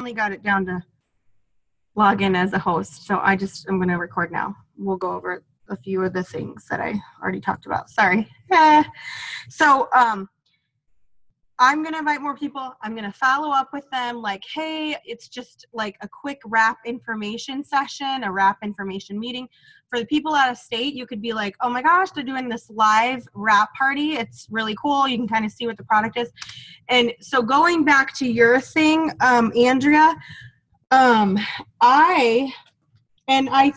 finally got it down to log in as a host. So I'm going to record now. We'll go over a few of the things that I already talked about. Sorry. So I'm going to invite more people. I'm going to follow up with them like, hey, it's just like a quick wrap information session, a wrap information meeting. For the people out of state, you could be like, oh my gosh, they're doing this live wrap party. It's really cool. You can kind of see what the product is. And so going back to your thing, Andrea, I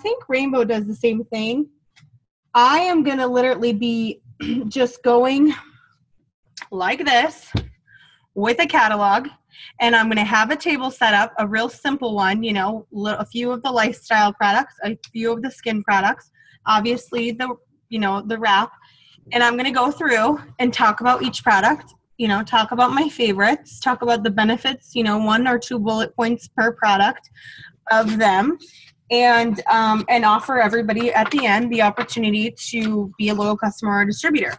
think Rainbow does the same thing. I am going to literally be just going like this with a catalog, and I'm going to have a table set up, a real simple one, you know, a few of the lifestyle products, a few of the skin products, obviously the wrap, and I'm going to go through and talk about each product, you know, talk about my favorites, talk about the benefits, you know, 1 or 2 bullet points per product of them, and offer everybody at the end the opportunity to be a loyal customer or distributor.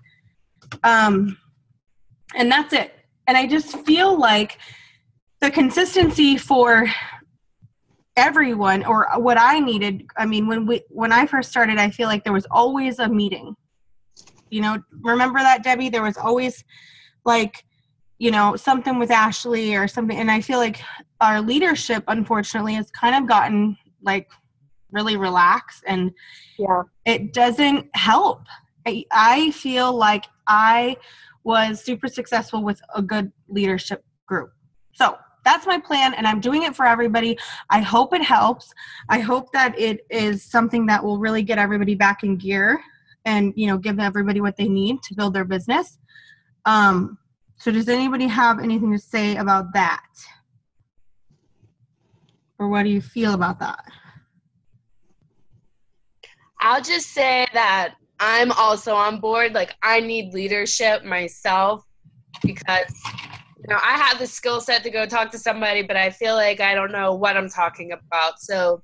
And that's it. And I just feel like the consistency for everyone, or what I needed, I mean, when I first started, I feel like there was always a meeting. You know, remember that, Debbie? There was always like, you know, something with Ashley or something. And I feel like our leadership, unfortunately, has kind of gotten like really relaxed, and it doesn't help. I feel like I was super successful with a good leadership group. So that's my plan, and I'm doing it for everybody. I hope it helps. I hope that it is something that will really get everybody back in gear and, you know, give everybody what they need to build their business. So does anybody have anything to say about that? Or what do you feel about that? I'll just say that I'm also on board. Like, I need leadership myself because, you know, I have the skill set to go talk to somebody, but I feel like I don't know what I'm talking about. So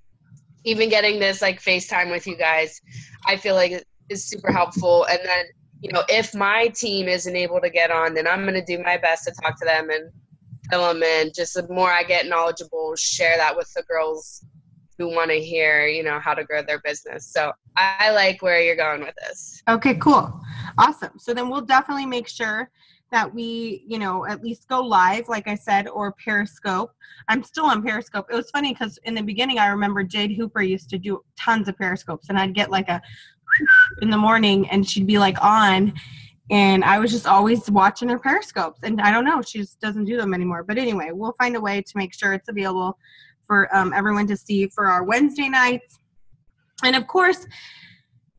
even getting this like FaceTime with you guys, I feel like it is super helpful. And then, you know, if my team isn't able to get on, then I'm going to do my best to talk to them and fill them in. Just the more I get knowledgeable, share that with the girls who want to hear, you know, how to grow their business. So I like where you're going with this. Okay, cool. Awesome. So then we'll definitely make sure that we, you know, at least go live, like I said, or Periscope. I'm still on Periscope. It was funny because in the beginning, I remember Jade Hooper used to do tons of Periscopes, and I'd get like a in the morning and she'd be like on, and I was just always watching her Periscopes. And I don't know, she just doesn't do them anymore. But anyway, we'll find a way to make sure it's available for everyone to see for our Wednesday nights. And of course,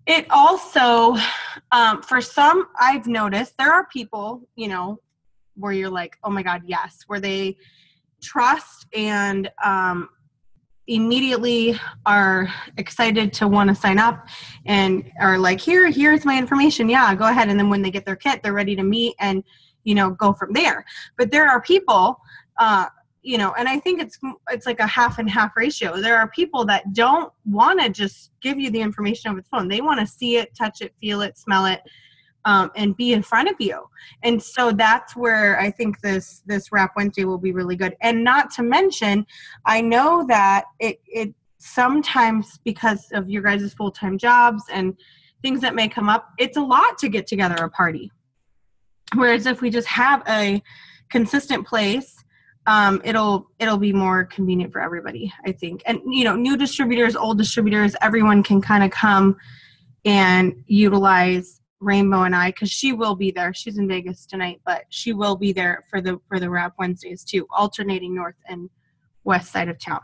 it also, for some, I've noticed there are people, you know, where you're like, oh my God, yes, where they trust and immediately are excited to want to sign up and are like, here's my information. Yeah, go ahead. And then when they get their kit, they're ready to meet and, you know, go from there. But there are people, you know, and I think it's like a half and half ratio. There are people that don't want to just give you the information over the phone. They want to see it, touch it, feel it, smell it, and be in front of you. And so that's where I think this Wrap Wednesday will be really good. And not to mention, I know that it sometimes, because of your guys' full-time jobs and things that may come up, it's a lot to get together a party. Whereas if we just have a consistent place, it'll be more convenient for everybody, I think. And, you know, new distributors, old distributors, everyone can kind of come and utilize Rainbow and I, because she will be there. She's in Vegas tonight, but she will be there for the Wrap Wednesdays too, alternating north and west side of town.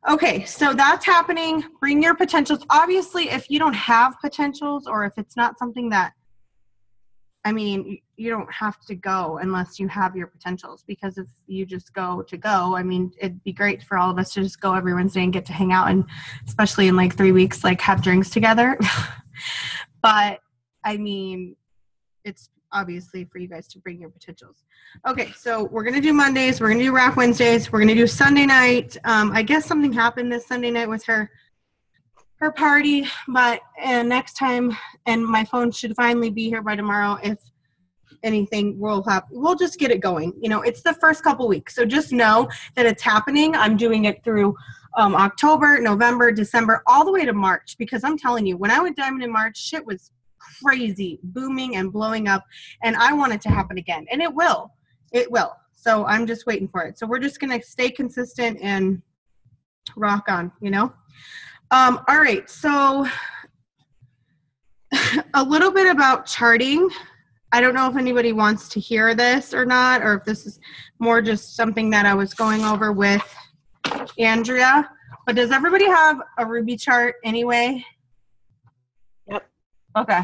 Okay, so that's happening. Bring your potentials. Obviously, if you don't have potentials, or if it's not something that, I mean, you don't have to go unless you have your potentials, because if you just go, I mean, it'd be great for all of us to just go every Wednesday and get to hang out, and especially in like 3 weeks, like have drinks together. But I mean, it's obviously for you guys to bring your potentials. Okay, so we're going to do Mondays. We're going to do Wrap Wednesdays. We're going to do Sunday night. I guess something happened this Sunday night with her party, but next time, and my phone should finally be here by tomorrow. If anything, we'll just get it going. You know, it's the first couple weeks. So just know that it's happening. I'm doing it through October, November, December, all the way to March, because I'm telling you, when I went diamond in March, shit was crazy, booming and blowing up, and I want it to happen again, and it will. So I'm just waiting for it. So we're just going to stay consistent and rock on, you know? All right. So a little bit about charting. I don't know if anybody wants to hear this or not, or if this is more just something that I was going over with Andrea, but does everybody have a Ruby chart anyway? Yep. Okay.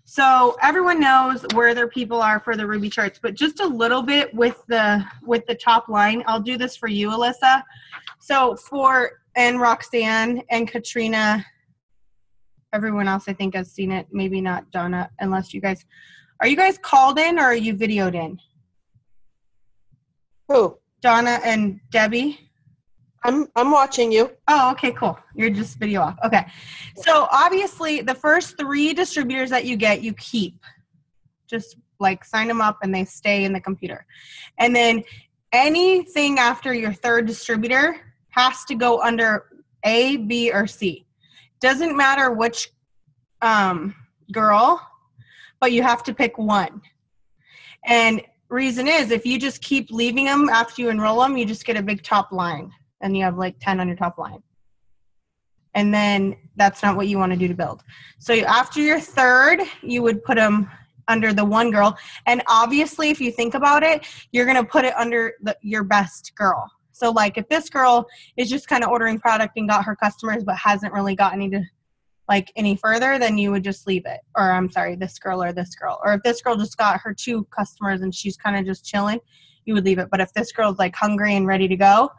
So everyone knows where their people are for the Ruby charts, but just a little bit with the top line. I'll do this for you, Alyssa. So and Roxanne and Katrina, everyone else I think has seen it, maybe not Donna, unless are you guys called in or are you videoed in? Who? Donna and Debbie? I'm watching you. Oh, okay, cool. You're just video off. Okay. So obviously the first 3 distributors that you get, you keep. Just like sign them up and they stay in the computer. And then anything after your 3rd distributor has to go under A, B, or C. Doesn't matter which girl, but you have to pick one. And reason is, if you just keep leaving them after you enroll them, you just get a big top line. And you have like 10 on your top line. And then that's not what you want to do to build. So after your 3rd, you would put them under the one girl. And obviously, if you think about it, you're going to put it under your best girl. So like if this girl is just kind of ordering product and got her customers, but hasn't really gotten any further, then you would just leave it. Or I'm sorry, this girl or this girl. Or if this girl just got her 2 customers and she's kind of just chilling, you would leave it. But if this girl's like hungry and ready to go,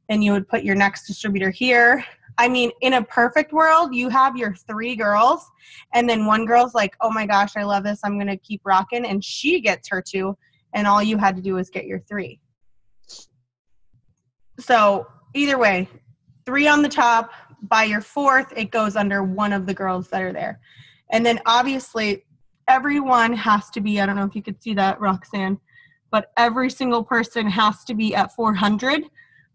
then you would put your next distributor here. I mean, in a perfect world, you have your 3 girls, and then one girl's like, oh my gosh, I love this, I'm going to keep rocking, and she gets her 2, and all you had to do was get your 3. So either way, 3 on the top. By your 4th, it goes under one of the girls that are there. And then obviously, everyone has to be, I don't know if you could see that, Roxanne, but every single person has to be at 400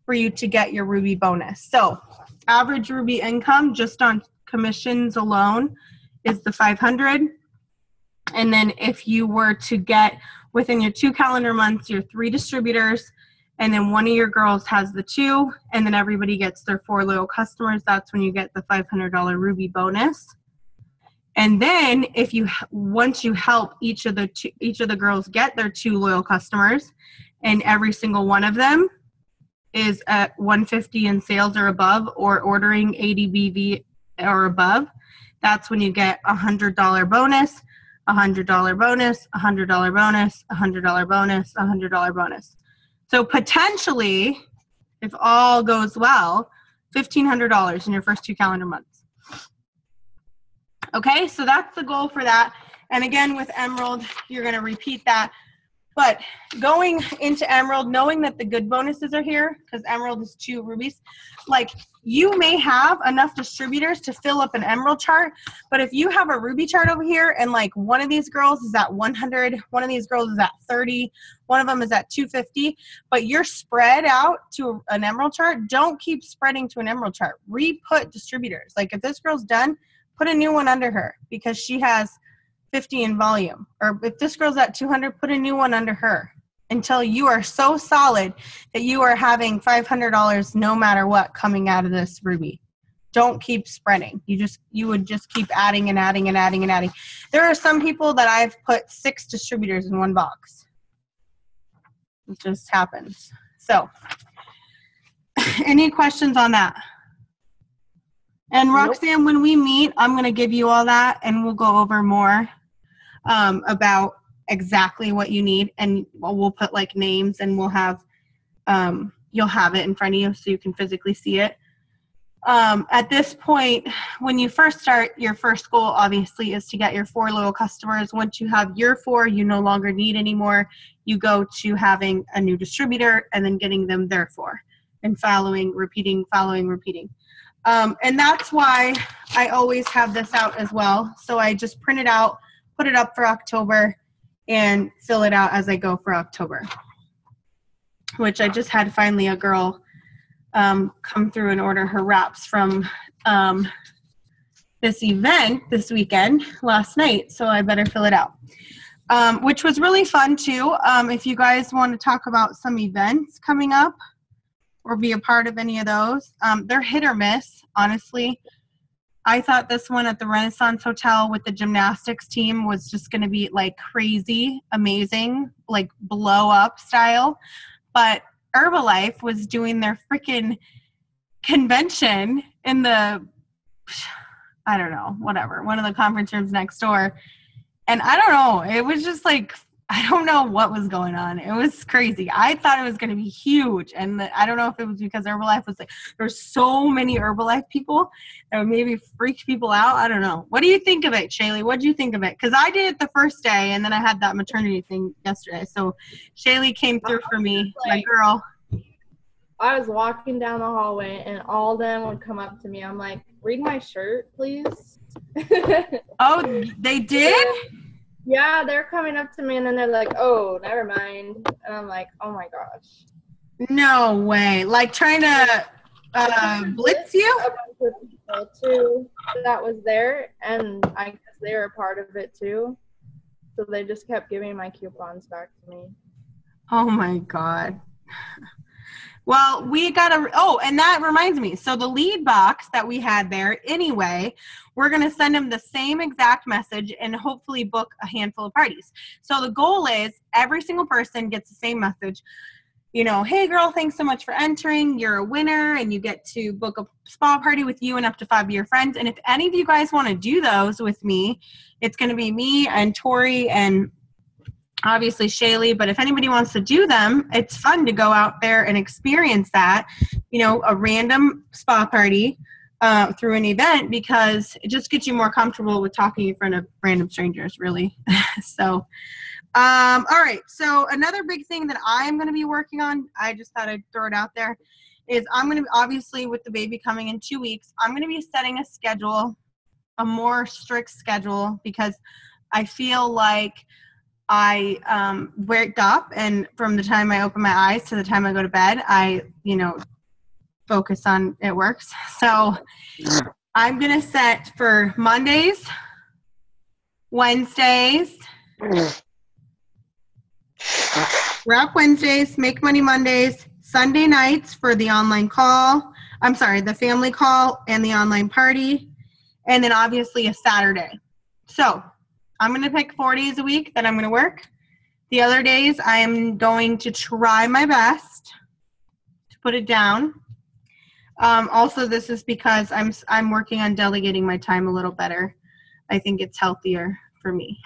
for you to get your Ruby bonus. So average Ruby income just on commissions alone is the 500. And then if you were to get within your 2 calendar months, your 3 distributors, and then one of your girls has the 2, and then everybody gets their 4 loyal customers, that's when you get the $500 Ruby bonus. And then once you help each of the girls get their 2 loyal customers, and every single one of them is at 150 in sales or above, or ordering 80 BV or above, that's when you get a $100 bonus, $100 bonus, $100 bonus, $100 bonus, $100 bonus. So potentially, if all goes well, $1,500 in your first 2 calendar months. Okay, so that's the goal for that. And again, with Emerald, you're going to repeat that. But going into Emerald, knowing that the good bonuses are here, because Emerald is 2 rubies, like you may have enough distributors to fill up an Emerald chart, but if you have a Ruby chart over here and like one of these girls is at 100, one of these girls is at 30, one of them is at 250, but you're spread out to an Emerald chart, don't keep spreading to an Emerald chart. Re-put distributors. Like if this girl's done, put a new one under her because she has 50 in volume. Or if this girl's at 200, put a new one under her until you are so solid that you are having $500 no matter what coming out of this Ruby. Don't keep spreading. You would just keep adding and adding and adding and adding. There are some people that I've put 6 distributors in one box. It just happens. So any questions on that? And Roxanne, when we meet, I'm going to give you all that and we'll go over more about exactly what you need, and we'll put like names, and we'll have you'll have it in front of you so you can physically see it. At this point, when you first start, your first goal obviously is to get your 4 loyal customers. Once you have your 4, you no longer need anymore. You go to having a new distributor and then getting them their 4 and following, repeating. And that's why I always have this out as well. So I just print it out, put it up for October, and fill it out as I go for October, which I just had finally a girl come through and order her wraps from this event this weekend last night, so I better fill it out, which was really fun too. If you guys want to talk about some events coming up or be a part of any of those, they're hit or miss, honestly. I thought this one at the Renaissance Hotel with the gymnastics team was just going to be like crazy, amazing, like blow up style. But Herbalife was doing their freaking convention in the, I don't know, whatever, one of the conference rooms next door. And I don't know, it was just like, I don't know what was going on. It was crazy. I thought it was going to be huge. And I don't know if it was because Herbalife was like, there's so many Herbalife people that would maybe freak people out. I don't know. What do you think of it, Shaylee? What do you think of it? Because I did it the first day, and then I had that maternity thing yesterday. So Shaylee came through for me, my girl. I was walking down the hallway, and all of them would come up to me. I'm like, read my shirt, please. Oh, they did? Yeah, they're coming up to me, and then they're like, oh, never mind. And I'm like, oh, my gosh. No way. Like trying to blitz you? A bunch of people, too, that was there, and I guess they were a part of it, too. So they just kept giving my coupons back to me. Oh, my God. Well, we got to, and that reminds me. So the lead box that we had there anyway, we're going to send them the same exact message and hopefully book a handful of parties. So the goal is every single person gets the same message. You know, hey girl, thanks so much for entering. You're a winner and you get to book a spa party with you and up to 5 of your friends. And if any of you guys want to do those with me, it's going to be me and Tori and obviously Shaylee, but if anybody wants to do them, it's fun to go out there and experience that, you know, a random spa party through an event, because it just gets you more comfortable with talking in front of random strangers, really. So, all right. So another big thing that I'm going to be working on, I just thought I'd throw it out there, is I'm going to be, obviously with the baby coming in 2 weeks, I'm going to be setting a schedule, a more strict schedule, because I feel like I wake up, and from the time I open my eyes to the time I go to bed, I, you know, focus on it works. So I'm going to set for Mondays, Wednesdays, Wrap Wednesdays, Make Money Mondays, Sunday nights for the online call. I'm sorry, the family call and the online party, and then obviously a Saturday. So I'm going to pick 4 days a week that I'm going to work. The other days, I am going to try my best to put it down. Also, this is because I'm working on delegating my time a little better. I think it's healthier for me.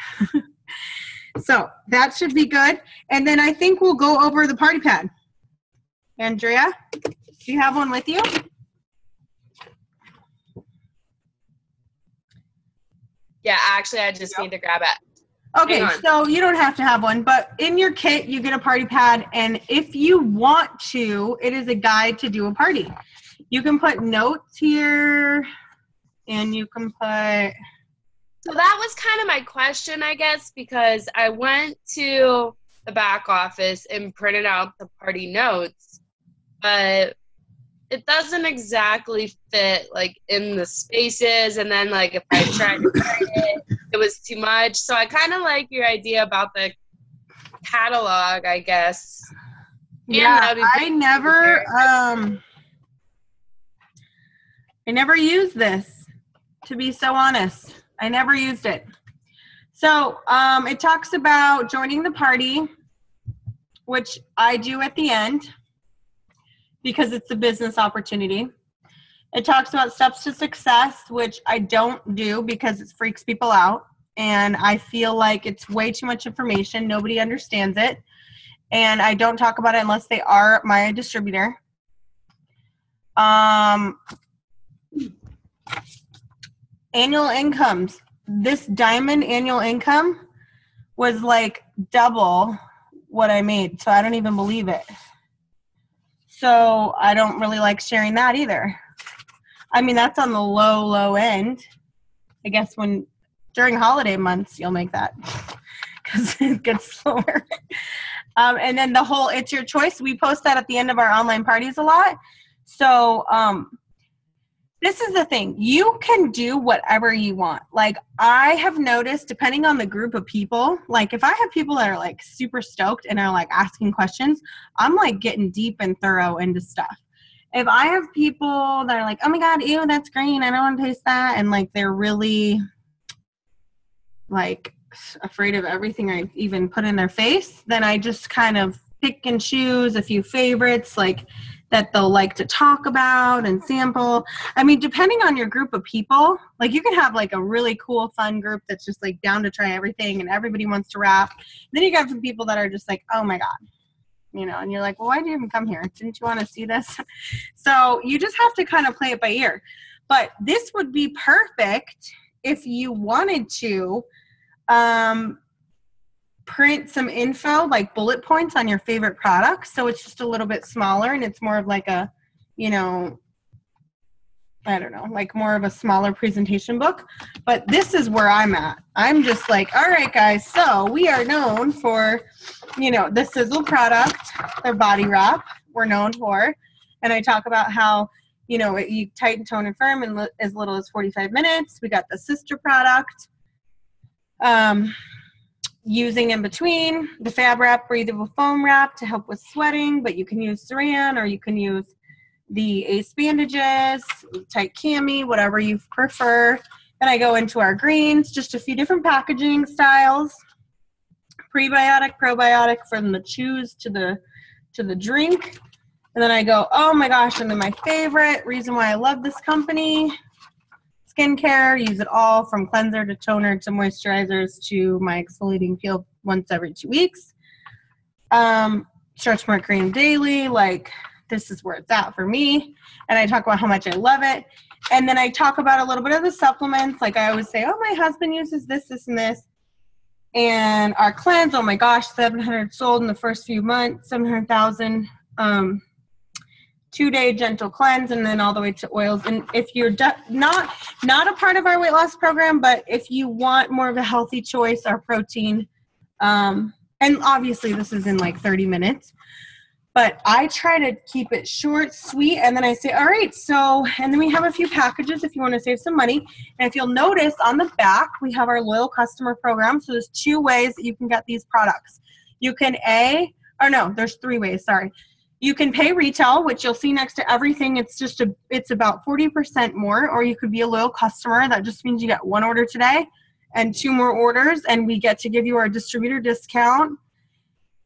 So that should be good. And then I think we'll go over the party pad. Andrea, do you have one with you? Yeah, actually, I just need to grab it. Okay, so you don't have to have one, but in your kit, you get a party pad, and if you want to, it is a guide to do a party. You can put notes here, and you can put... So that was kind of my question, I guess, because I went to the back office and printed out the party notes, but it doesn't exactly fit, like, in the spaces, and then, like, if I tried to write it, it was too much. So I kind of like your idea about the catalog, I guess. Yeah, I never used this, to be so honest. I never used it. So it talks about joining the party, which I do at the end, because it's a business opportunity. It talks about steps to success, which I don't do because it freaks people out. And I feel like it's way too much information. Nobody understands it. And I don't talk about it unless they are my distributor. Annual incomes. This diamond annual income was like double what I made. So I don't even believe it. So I don't really like sharing that either. I mean, that's on the low end. I guess during holiday months, you'll make that. because it gets slower. And then the whole It's Your Choice, we post that at the end of our online parties a lot. So this is the thing. You can do whatever you want. Like, I have noticed, depending on the group of people, like if I have people that are like super stoked and are like asking questions, I'm like getting deep and thorough into stuff. If I have people that are like, oh my God, ew, that's green, I don't want to taste that, and like they're really like afraid of everything I even put in their face, then I just kind of pick and choose a few favorites like that they'll like to talk about and sample. I mean, depending on your group of people, like you can have like a really cool, fun group that's just like down to try everything and everybody wants to rap. Then you got some people that are just like, oh my God. You know, and you're like, well, why did you even come here? Didn't you want to see this? So you just have to kind of play it by ear. But this would be perfect if you wanted to print some info, like bullet points on your favorite products. So it's just a little bit smaller and it's more of like a, you know, I don't know, like more of a smaller presentation book. But this is where I'm at. I'm just like, all right, guys, so we are known for, you know, the Sizzle product, their body wrap, we're known for. And I talk about how, you know, you tighten, tone, and firm in as little as 45 minutes. We got the sister product. Using in between, the Fab Wrap breathable foam wrap to help with sweating, but you can use Saran or you can use the Ace bandages, tight cami, whatever you prefer. Then I go into our greens, just a few different packaging styles. Prebiotic, probiotic, from the chews to the drink. And then I go, oh my gosh, and then my favorite reason why I love this company, skincare, use it all from cleanser to toner to moisturizers to my exfoliating peel once every 2 weeks. Stretch Mark cream daily, like this is where it's at for me. And I talk about how much I love it. And then I talk about a little bit of the supplements. Like I always say, oh, my husband uses this, this, and this. And our cleanse, oh my gosh, 700 sold in the first few months, 700,000. 2-day gentle cleanse, and then all the way to oils. And if you're not a part of our weight loss program, but if you want more of a healthy choice, our protein, and obviously this is in like 30 minutes, but I try to keep it short, sweet, and then I say, all right, so, and then we have a few packages if you want to save some money. And if you'll notice on the back, we have our loyal customer program. So there's 2 ways that you can get these products. You can there's 3 ways, sorry. You can pay retail, which you'll see next to everything. It's about 40% more, or you could be a loyal customer. That just means you get 1 order today and 2 more orders, and we get to give you our distributor discount.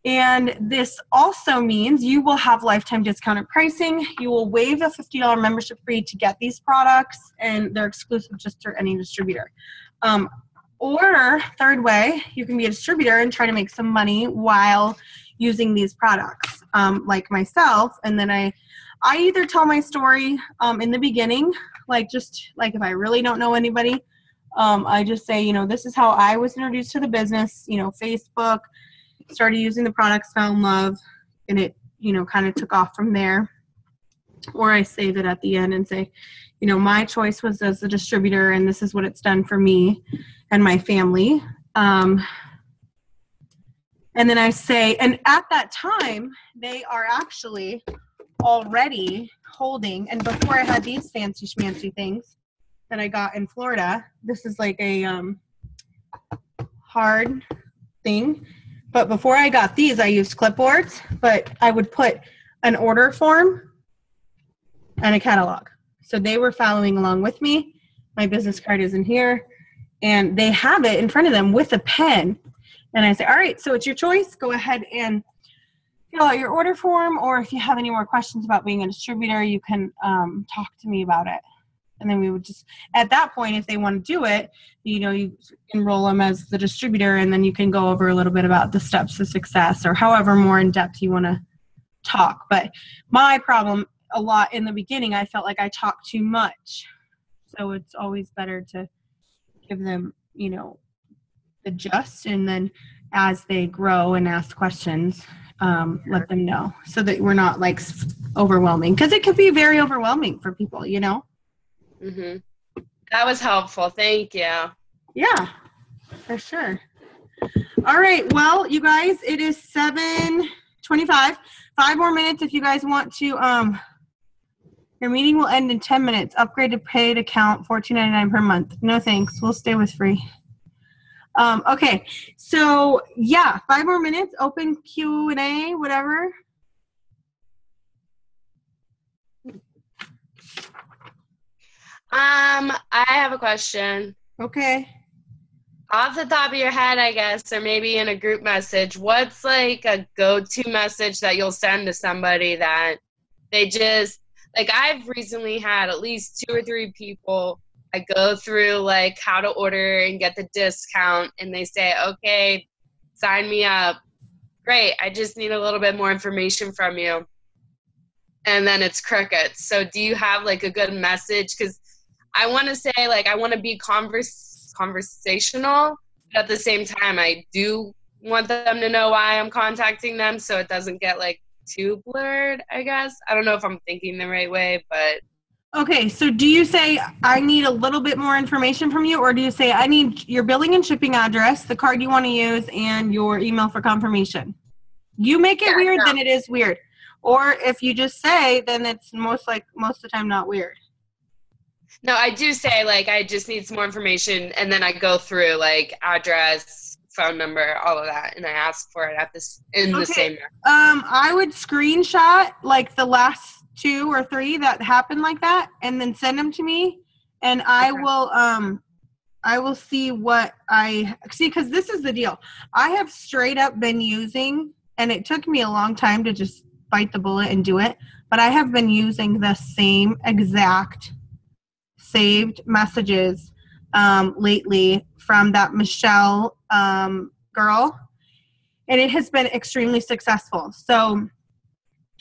And this also means you will have lifetime discounted pricing. You will waive a $50 membership fee to get these products, and they're exclusive just to any distributor. Or third way, you can be a distributor and try to make some money while using these products, like myself. And then I either tell my story in the beginning, like just like if I really don't know anybody, I just say, you know, this is how I was introduced to the business, you know, Facebook, started using the products, fell in love, and it, you know, kind of took off from there. Or I save it at the end and say, you know, my choice was as a distributor, and this is what it's done for me and my family. And then I say, and at that time, they are actually already holding, and before I had these fancy schmancy things that I got in Florida, this is like a hard thing. But before I got these, I used clipboards, but I would put an order form and a catalog. So they were following along with me. My business card is in here, and they have it in front of them with a pen. And I say, all right, so it's your choice. Go ahead and fill out your order form, or if you have any more questions about being a distributor, you can talk to me about it. And then we would just, at that point, if they want to do it, you know, you enroll them as the distributor, and then you can go over a little bit about the steps to success, or however more in depth you want to talk. But my problem a lot in the beginning, I felt like I talked too much. So it's always better to give them, you know, adjust, and then as they grow and ask questions, let them know, so that we're not like overwhelming, because it could be very overwhelming for people, you know. Mm-hmm. That was helpful. Thank you. Yeah, for sure. All right. Well, you guys, it is 7:25. 5 more minutes if you guys want to. Your meeting will end in 10 minutes. Upgrade to paid account, $14.99 per month. No thanks. We'll stay with free. Okay. So yeah, 5 more minutes. Open Q&A, whatever. I have a question. Okay. Off the top of your head, I guess, or maybe in a group message, what's like a go-to message that you'll send to somebody that they just, like I've recently had at least 2 or 3 people I go through like how to order and get the discount, and they say, okay, sign me up. Great, I just need a little bit more information from you. And then it's crickets. So do you have like a good message? Because I want to say, like, I want to be conversational, but at the same time, I do want them to know why I'm contacting them so it doesn't get like too blurred, I guess. I don't know if I'm thinking the right way, but. Okay, so do you say, I need a little bit more information from you, or do you say, I need your billing and shipping address, the card you want to use, and your email for confirmation? You make it weird, then it is weird. Or if you just say, then it's most of the time not weird. No, I do say, like, I just need some more information, and then I go through, like, address, phone number, all of that, and I ask for it the same way. I would screenshot, like, the last 2 or 3 that happened like that, and then send them to me, and I will see what I see, because this is the deal. I have straight up been using, and it took me a long time to just bite the bullet and do it, but I have been using the same exact saved messages lately from that Michelle girl, and it has been extremely successful. So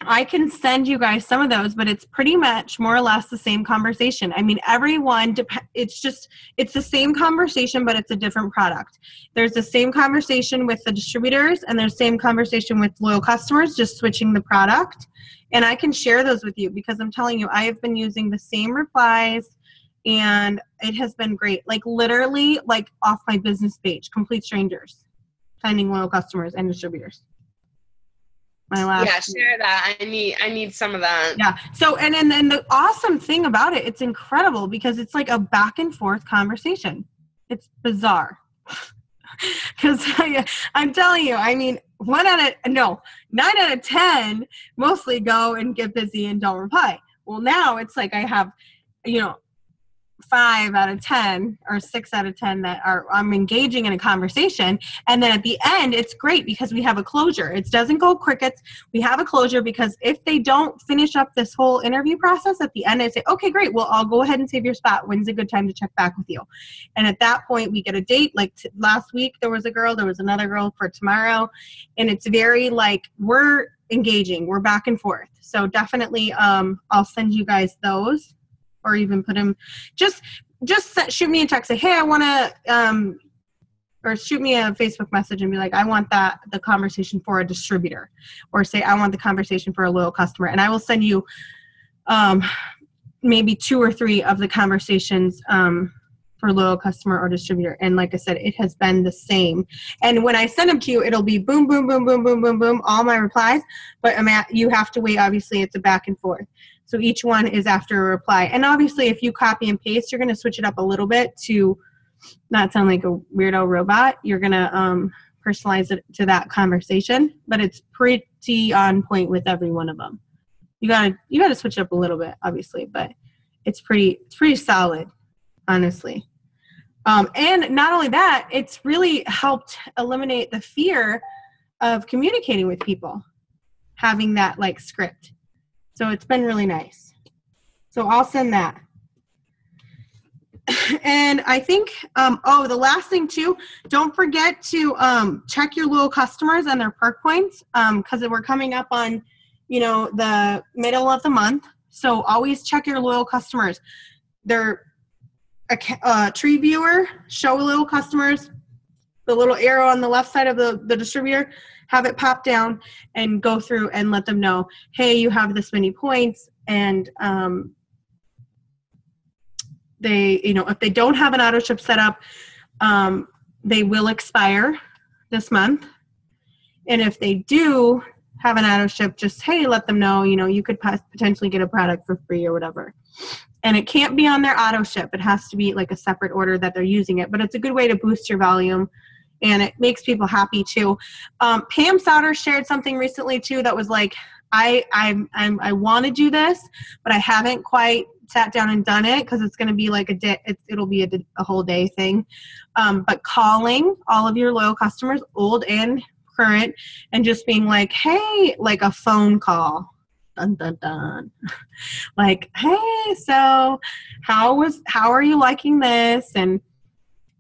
I can send you guys some of those, but it's pretty much more or less the same conversation. I mean, everyone, it's the same conversation, but it's a different product. There's the same conversation with the distributors, and there's the same conversation with loyal customers, just switching the product. And I can share those with you because I'm telling you, I have been using the same replies, and it has been great. Like literally, like off my business page, complete strangers, finding loyal customers and distributors. Share that. I need some of that. Yeah. So and the awesome thing about it, it's incredible because it's like a back and forth conversation. It's bizarre. Because I'm telling you, I mean, 9 out of 10 mostly go and get busy and don't reply. Well, now it's like I have, 5 out of 10 or 6 out of 10 that I'm engaging in a conversation. And then at the end, it's great because we have a closure. It doesn't go crickets. We have a closure because if they don't finish up this whole interview process at the end, I say, okay, great. Well, I'll go ahead and save your spot. When's a good time to check back with you? And at that point, we get a date. Like last week, there was a girl, there was another girl for tomorrow. And it's very like, we're engaging, we're back and forth. So definitely, I'll send you guys those. Or even put them, just shoot me a text, say, hey, I want to, or shoot me a Facebook message and be like, I want the conversation for a distributor, or say, I want the conversation for a loyal customer. And I will send you maybe 2 or 3 of the conversations for loyal customer or distributor. And like I said, it has been the same. And when I send them to you, it'll be boom, boom, boom, boom, boom, boom, boom, all my replies. But you have to wait. Obviously, it's a back and forth. So each one is after a reply. And obviously, if you copy and paste, you're going to switch it up a little bit to not sound like a weirdo robot. You're going to personalize it to that conversation. But it's pretty on point with every one of them. You gotta switch it up a little bit, obviously, but it's pretty solid, honestly. And not only that, it's really helped eliminate the fear of communicating with people, having that like script. So it's been really nice. So I'll send that. And I think, the last thing too, don't forget to check your loyal customers and their perk points because we're coming up on, the middle of the month. So always check your loyal customers. They're a tree viewer, show loyal customers, the little arrow on the left side of the distributor, have it pop down and go through and let them know, hey, you have this many points. And they, if they don't have an auto ship set up, they will expire. this month. And if they do have an auto ship, just, hey, let them know, you could potentially get a product for free or whatever. And it can't be on their auto ship. It has to be like a separate order that they're using it. But it's a good way to boost your volume, and it makes people happy too. Pam Sauter shared something recently too that was like, I want to do this, but I haven't quite sat down and done it because it's going to be like a day. It'll be a whole day thing. But calling all of your loyal customers, old and current, and just being like, hey, like a phone call. Dun, dun, dun. Like, hey, so how are you liking this? And,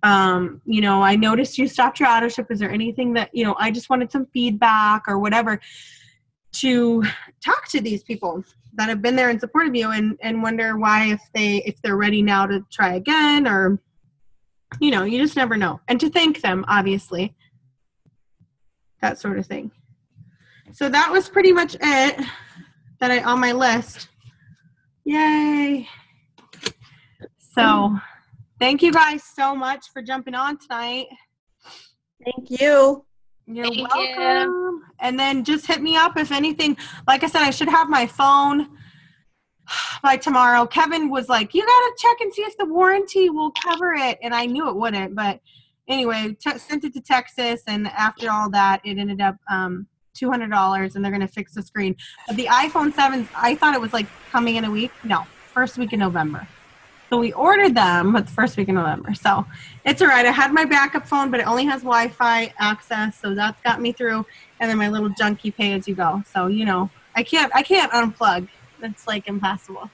I noticed you stopped your auto ship. Is there anything that, I just wanted some feedback or whatever, to talk to these people that have been there in support of you and wonder why, if they're ready now to try again, or, you just never know. And to thank them, obviously, that sort of thing. So that was pretty much it that on my list. Yay. So thank you guys so much for jumping on tonight. Thank you. You're Thank welcome. you. And then just hit me up if anything. Like I said, I should have my phone by tomorrow. Kevin was like, you got to check and see if the warranty will cover it. And I knew it wouldn't. But anyway, sent it to Texas. And after all that, it ended up $200, and they're going to fix the screen. But the iPhone 7, I thought it was like coming in a week. No, first week in November. So we ordered them, but the first week in November. So it's all right. I had my backup phone, but it only has Wi-Fi access, so that's got me through. And then my little junky pay as you go. So I can't unplug. That's like impossible.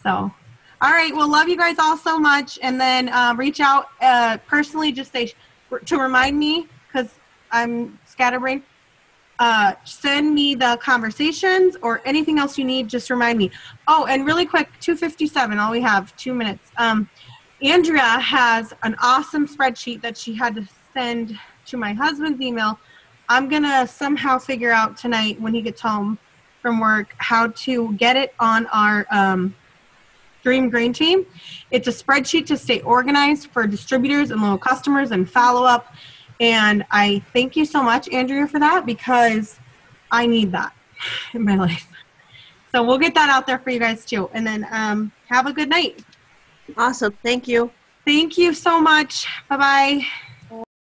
So, all right. Well, love you guys all so much. And then reach out personally, just say to remind me, because I'm scatterbrained. Send me the conversations or anything else you need. Just remind me. Oh, and really quick, 2:57. All we have 2 minutes. Andrea has an awesome spreadsheet that she had to send to my husband's email. I'm gonna somehow figure out tonight when he gets home from work how to get it on our Dream Green Team. It's a spreadsheet to stay organized for distributors and loyal customers and follow up. And I thank you so much, Andrea, for that, because I need that in my life. So we'll get that out there for you guys too. And then have a good night. Awesome. Thank you. Thank you so much. Bye-bye.